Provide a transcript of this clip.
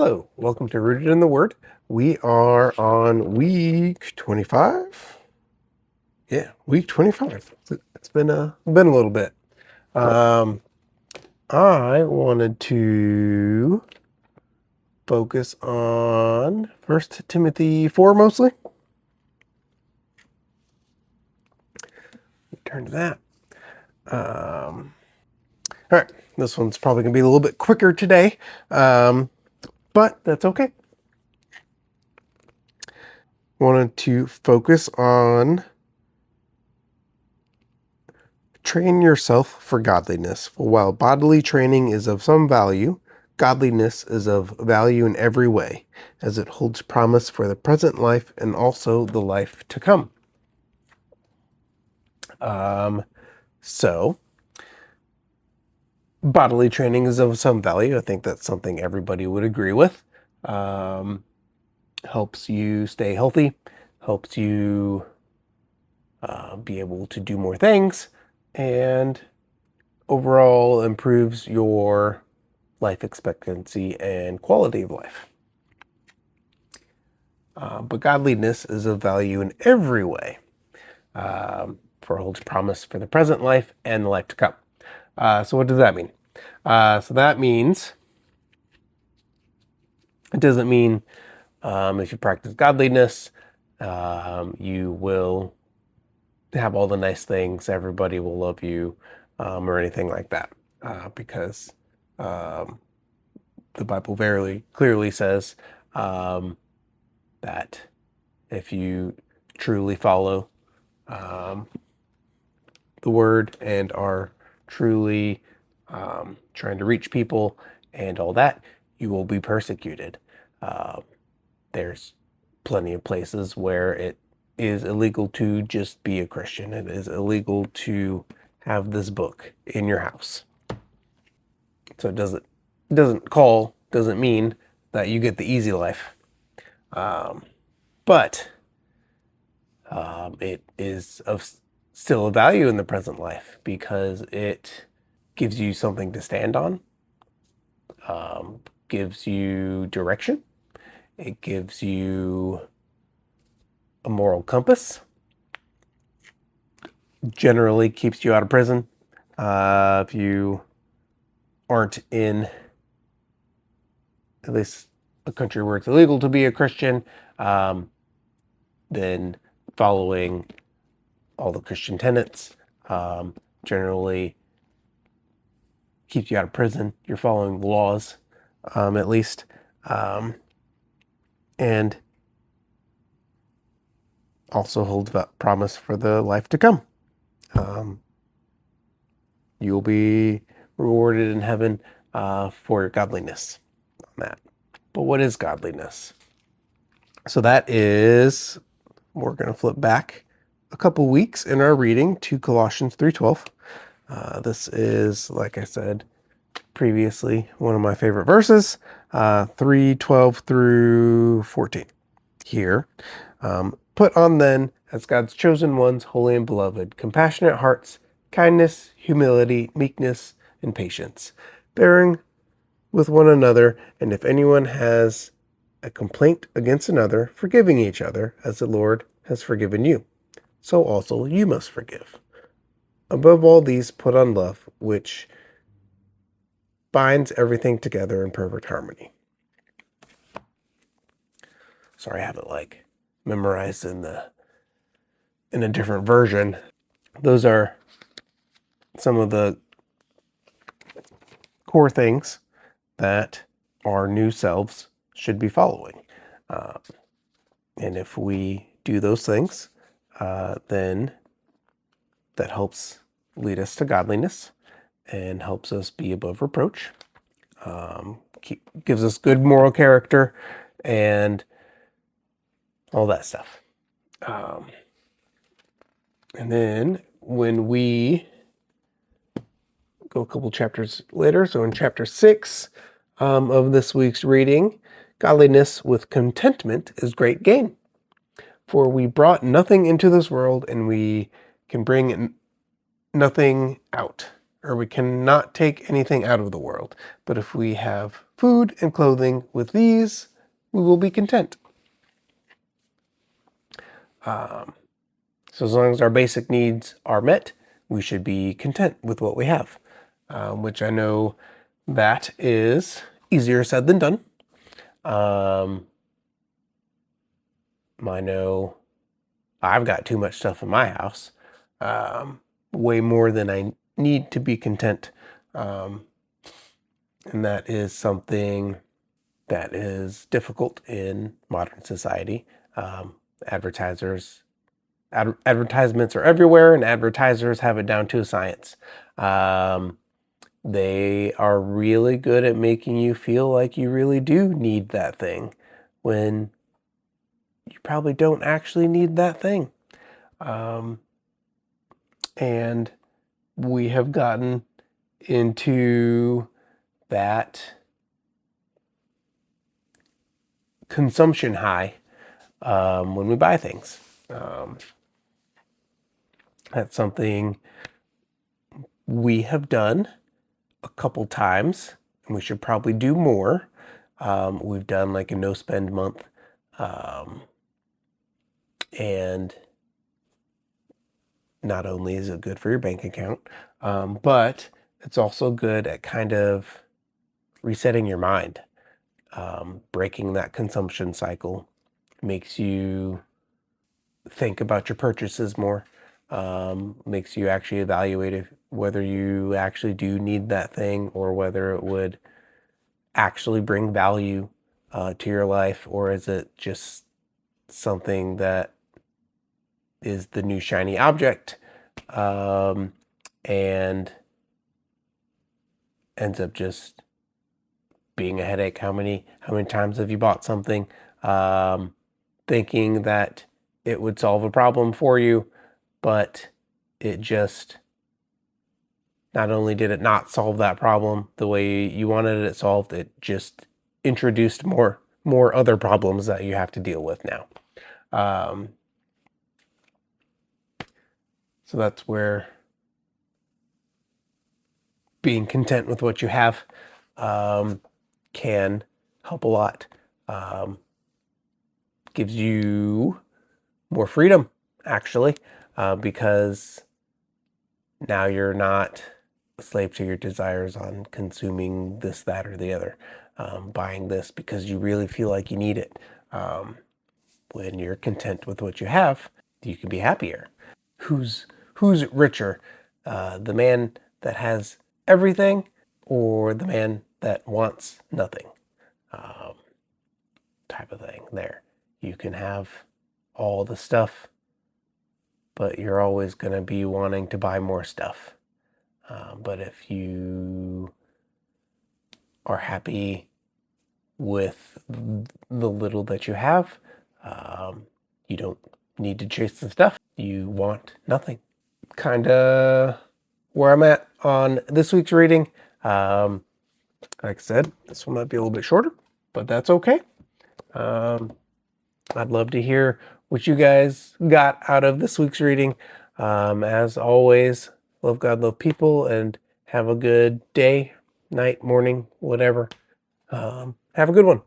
Hello, welcome to Rooted in the Word. We are on week 25. Yeah, week 25. It's been a little bit. I wanted to focus on 1 Timothy 4 mostly. Turn to that. All right, this one's probably going to be a little bit quicker today, but that's okay. Wanted to focus on train yourself for godliness. For while bodily training is of some value, godliness is of value in every way, as it holds promise for the present life and also the life to come. So, bodily training is of some value. I think that's something everybody would agree with. Helps you stay healthy, helps you be able to do more things, and overall improves your life expectancy and quality of life. But godliness is of value in every way, for it holds promise for the present life and the life to come. So what does that mean? So that means, it doesn't mean if you practice godliness, you will have all the nice things, everybody will love you, or anything like that, because the Bible very clearly says that if you truly follow the word and are truly trying to reach people and all that, you will be persecuted. There's plenty of places where it is illegal to just be a Christian. It is illegal to have this book in your house. So it doesn't mean that you get the easy life. But it is of still a value in the present life because it gives you something to stand on, gives you direction, it gives you a moral compass, generally keeps you out of prison. If you aren't in at least a country where it's illegal to be a Christian, then following all the Christian tenets generally keeps you out of prison. You're following the laws, at least, and also holds that promise for the life to come. You'll be rewarded in heaven for your godliness on that. But what is godliness? So that is, we're going to flip back a couple weeks in our reading to Colossians 3:12. This is, like I said previously, one of my favorite verses, 3:12 through 14. Here, put on then, as God's chosen ones, holy and beloved, compassionate hearts, kindness, humility, meekness, and patience, bearing with one another, and if anyone has a complaint against another, forgiving each other, as the Lord has forgiven you. So also you must forgive. Above all these, put on love, which binds everything together in perfect harmony. Sorry, I have it like memorized in a different version. Those are some of the core things that our new selves should be following. And if we do those things, then that helps lead us to godliness and helps us be above reproach, gives us good moral character and all that stuff. And then when we go a couple chapters later, so in chapter 6 of this week's reading, godliness with contentment is great gain. For we brought nothing into this world, and we can bring nothing out. or we cannot take anything out of the world. But if we have food and clothing with these, we will be content. So as long as our basic needs are met, we should be content with what we have, which I know that is easier said than done. I know I've got too much stuff in my house, way more than I need to be content. And that is something that is difficult in modern society. Advertisements are everywhere, and advertisers have it down to a science. They are really good at making you feel like you really do need that thing when you probably don't actually need that thing. And we have gotten into that consumption high when we buy things. That's something we have done a couple times, and we should probably do more. We've done like a no spend month, and not only is it good for your bank account, but it's also good at kind of resetting your mind. Breaking that consumption cycle makes you think about your purchases more, makes you actually evaluate whether you actually do need that thing or whether it would actually bring value to your life, or is it just something that is the new shiny object and ends up just being a headache. How many times have you bought something thinking that it would solve a problem for you, but it just, not only did it not solve that problem the way you wanted it solved, it just introduced more other problems that you have to deal with now. So that's where being content with what you have can help a lot. Gives you more freedom, actually, because now you're not a slave to your desires on consuming this, that, or the other. Buying this because you really feel like you need it. When you're content with what you have, you can be happier. Who's richer? The man that has everything, or the man that wants nothing? Type of thing there. You can have all the stuff, but you're always going to be wanting to buy more stuff. But if you are happy with the little that you have, you don't need to chase the stuff. You want nothing. Kind of where I'm at on this week's reading. Like I said, this one might be a little bit shorter, but that's okay. I'd love to hear what you guys got out of this week's reading. As always, love God, love people, and have a good day, night, morning, whatever. Have a good one.